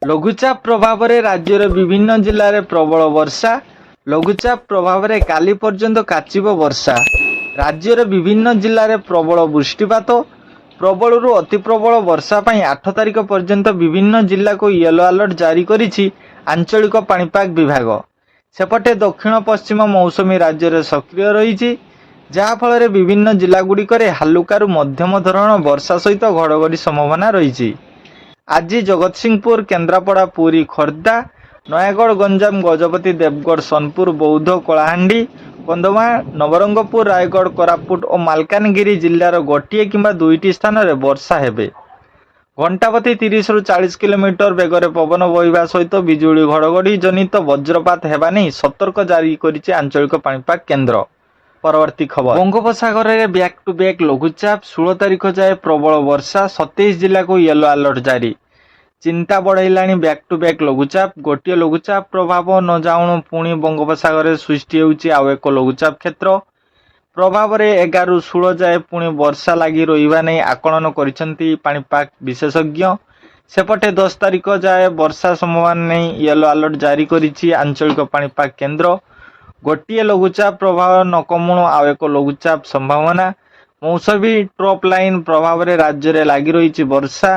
लघुचाप प्रभाव में राज्यर विभिन्न जिले में प्रबल वर्षा। लघुचाप प्रभाव में काली पर्यंत काचिब वर्षा। राज्यर विभिन्न जिले में प्रबल वृष्टिपात। प्रबल रु अति प्रबल वर्षा पर 8 तारिख पर्यंत विभिन्न जिला को येलो अलर्ट जारी करिछि आंचलिक पाणीपाग विभाग। सेपटे दक्षिण पश्चिम मौसुमी राज्य में सक्रिय रही, जहाँफल विभिन्न जिलागुड़िक हालुकारु मध्यम धरण वर्षा सहित घड़घड़ी संभावना रही। आज जगतसिंहपुर, केन्द्रापड़ा, पुरी, खोर्धा, नयागढ़, गंजाम, गजपति, देवगढ़, सोनपुर, बौद्ध, कलाहांडी, कंधमाल, नवरंगपुर, रायगढ़, कोरापुट और मालकानगिरी जिलार गोटे किंबा दुईटी स्थान में वर्षा हेबे। घंटाप्रति 30 रु 40 किलोमीटर बेगर पवन बहिबा सहित बिजुली घड़घड़ी जनित वज्रपात हेबा नहीं सतर्क जारी करिछि आंचलिक पाणीपाग केन्द्र। परवर्ती खबर, बंगोपसागर में बैक टू बैक लघुचाप। 16 तारिख जाए प्रबल वर्षा। 27 जिला को येलो अलर्ट जारी। चिंता बढ़ाइलाणी बैक टू बैक लघुचाप। गोटे लघुचाप प्रभाव न जाऊणु पुणी बंगोपसागर सृष्टि होउछि आउ एक लघुचाप क्षेत्र। प्रभाव में 11 रु 16 जाए पुणी वर्षा लगी रहिबा नहीं आकलन करिसेंती पाणीपाग विशेषज्ञ। सेपटे 10 तारिख जाए वर्षा संभावना नहीं येलो अलर्ट जारी करिछि आंचलिक पाणीपाग केन्द्र। गोटे लघुचाप प्रभाव न कमुणु आउ एक लघुचाप संभावना। मौसमी ट्रप लाइन प्रभाव में राज्य में लगी रही वर्षा।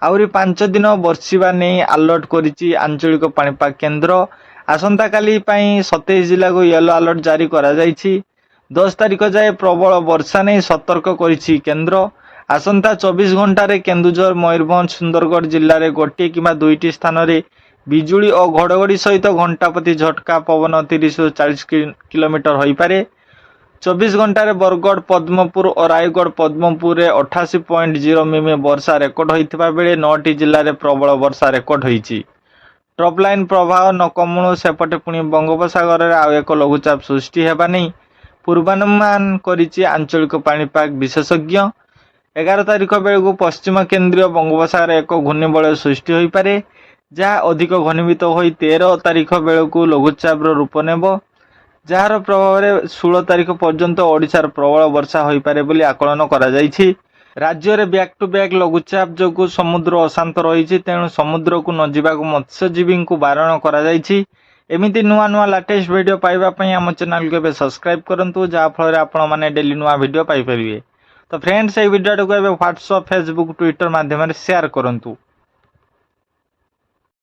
आहरी 5 दिन बर्षिबा नहीं अलर्ट करिछि आंचलिक पाणीपाग केन्द्र। आसंता काली 27 जिला को येलो अलर्ट जारी करा जायछि। 10 तारिख जाए प्रबल वर्षा नहीं सतर्क करिछि केन्द्र। आसंता 24 घंटे केन्दुझर, मयूरभंज, सुंदरगढ़ जिले में गोटे किंबा दुईटी स्थान में बिजुली और घड़घड़ी सहित घंटाप्रति झटका पवन 30 रु 40 किलोमीटर हो पारे। 24 घंटे बरगढ़, पद्मपुर और रायगढ़ पद्मपुर में 88.0 मिमी वर्षा रेकर्ड होता बेले 9टी जिले में प्रबल वर्षा रेकर्ड होती। ट्रप लाइन प्रभाव न कमुणु सेपटे पुणी बंगोपसागर में आउ एक लघुचाप सृष्टि हेबा नहीं पूर्वानुमान करिछि आंचलिक पाणीपाग विशेषज्ञ। 11 तारिख बेलू पश्चिम केन्द्रीय बंगोपसागर एक घूर्णिबलय सृष्टि हो पारे, जहाँ अधिक घनीभूत हो 13 तारिख बेलू लघुचाप रूप नेब, जार प्रभाव में 16 तारिख पर्यंत ओडिशार प्रबल वर्षा हो पारे बोली आकलन करा जायछि। राज्य में बैक टू बैक लघुचाप जो समुद्र अशांत रही, तेणु समुद्र को न जावाक मत्स्यजीवी को बारण करा जायछि। एमिति नुआ नुआ लेटेस्ट वीडियो पाइबा आम चैनल को सब्सक्राइब करूँ, जहाँफल आपण मैंने डेली नुआ वीडियो पाइपर। तो फ्रेंड्स, ये वीडियो को व्हाट्सएप, फेसबुक, ट्विटर माध्यम शेयर करूँ।